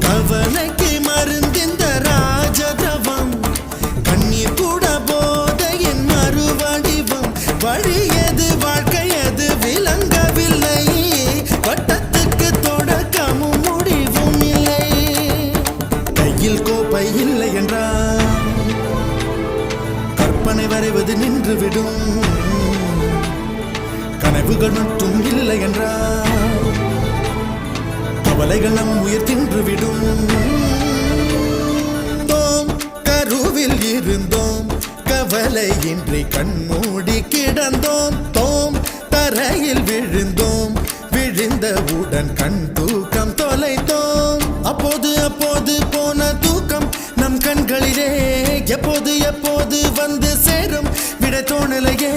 கவலைக்கு மருந்திந்த ராஜதவம் கண்ணீர் கூட போதையின் மறுவடிவம் வழியது வாழ்க்கையது விளங்கவில்லை வட்டத்துக்கு தொடக்கமும் முடிவும் இல்லை கையில் கோப்பை இல்லை என்றால் கற்பனை வரைவது நின்றுவிடும் கனவுகள் மட்டும் இல்லை என்றால் கவலைகள் நம் உயிர் தின்றுவிடும் தோம் கருவில் இருந்தோம் கவலையின்றி கண்மூடி கிடந்தோம் தோம் தரையில் விழுந்தோம் விழுந்தவுடன் கண் தூக்கம் தொலைத்தோம் அப்போது அப்போது போன தூக்கம் நம் கண்களிலே எப்போது எப்போது வந்து சேரும் விட தோணலையே